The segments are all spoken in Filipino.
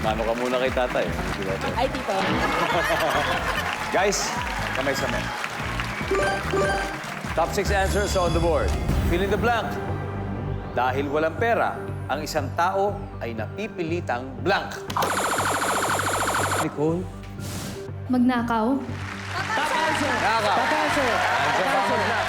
Mano ka muna kay tatay. Ay, tito. Guys, kamay sa men. Top 6 answers on the board. Fill in the blank. Dahil walang pera, ang isang tao ay napipilitang blank. Nicole? Magnakaw. Nakaw. Answer pa mo na.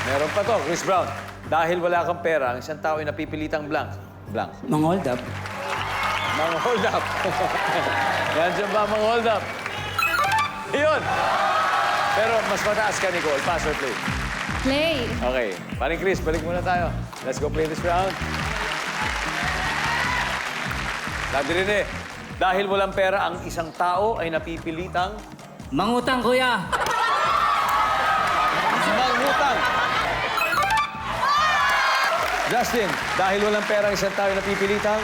Meron pa to, Chris Brown. Dahil wala kang pera, ang isang tao ay napipilitang blank. Blank. Mga hold up. Mga hold up. Yan dyan ba, mga hold up? Iyon. Pero mas mataas ka, Nicole. Pass or play? Play. Okay. Paring Chris, balik muna tayo. Let's go play this round. Sabi rin eh, dahil walang pera, ang isang tao ay napipilitang Mangutang, kuya. mangutang. Justin, dahil walang pera, ang isang tao ay napipilitang...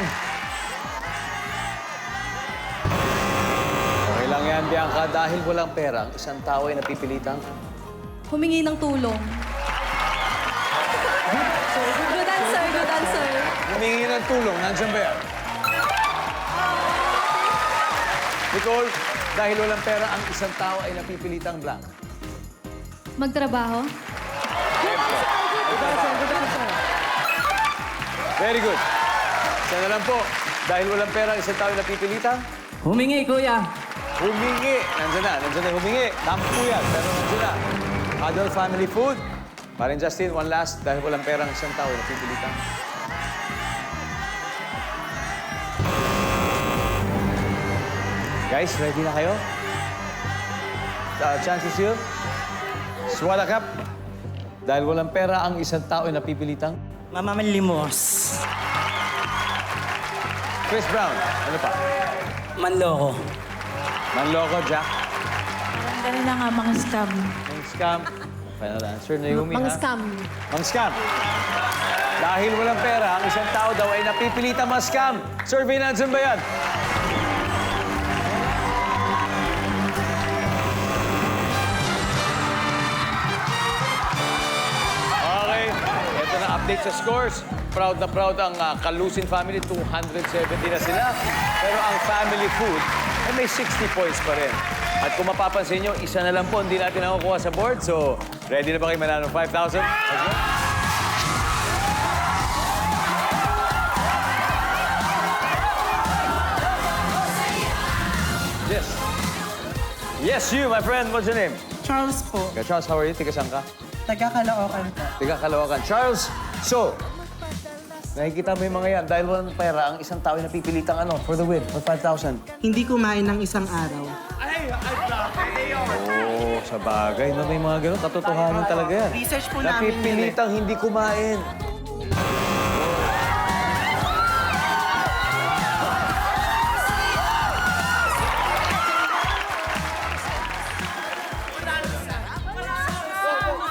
Okay lang yan, Bianca. Dahil walang pera, ang isang tao ay napipilitang... Humingi ng tulong. Good answer, good answer. Humingi ng tulong. Nandiyan ba yan? Nicole, dahil walang pera, ang isang tao ay napipilitang blank. Magtrabaho. Very good. Isa na lang po. Dahil walang pera, ang isang tao ay napipilitang... Humingi, kuya. Humingi. Nandiyan na humingi. Tama po yan, pero nandiyan na. Adult family food. Parin Justin, one last. Dahil walang pera, ang isang tao ay napipilitang... Guys, ready na kayo? Chances here? Swallow up. Dahil walang pera, ang isang tao ay napipilitang... Mamamalimos. Chris Brown, ano pa? Manloko. Manloko, Jack. Ganun na nga, mga scam. Mang scam. Final answer, Naomi, Mga ha? scam. Mang scam. Dahil walang pera, ang isang tao daw ay napipilitang ma-scam. Survey nandiyan ba yan? Okay, ito na update sa scores. Proud na proud ang Kalusin family, 270 na sila. Pero ang family food ay may 60 points pa rin. At kung mapapansin nyo, isa na lang po hindi natin nakukuha sa board. So, ready na ba kayo manalo ng 5,000? Let's go. Yes. Yes, you, my friend. What's your name? Charles po. Okay, Charles, how are you? Tiga saan ka? Taga-Caloocan po. Tiga Caloocan. Charles, so, nakikita mo yung mga yan. Dahil walang pera, ang isang tao ay napipilitang ano, for the win, for 5,000. Hindi kumain ng isang araw. Oo, sa bagay. No, may mga ganun. Katotohanan talaga yan. Research po namin yun eh. Napipilitang hindi kumain.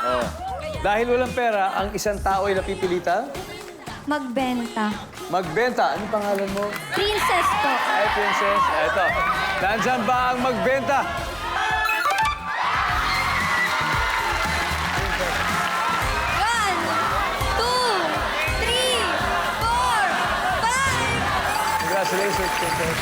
Oh. Dahil walang pera, ang isang tao ay napipilitang Magbenta. magbenta. Ano pangalan mo? Princess po. Ay, princess. Eto. Nandiyan ba ang magbenta? One, two, three, four, five. Congratulations, princess.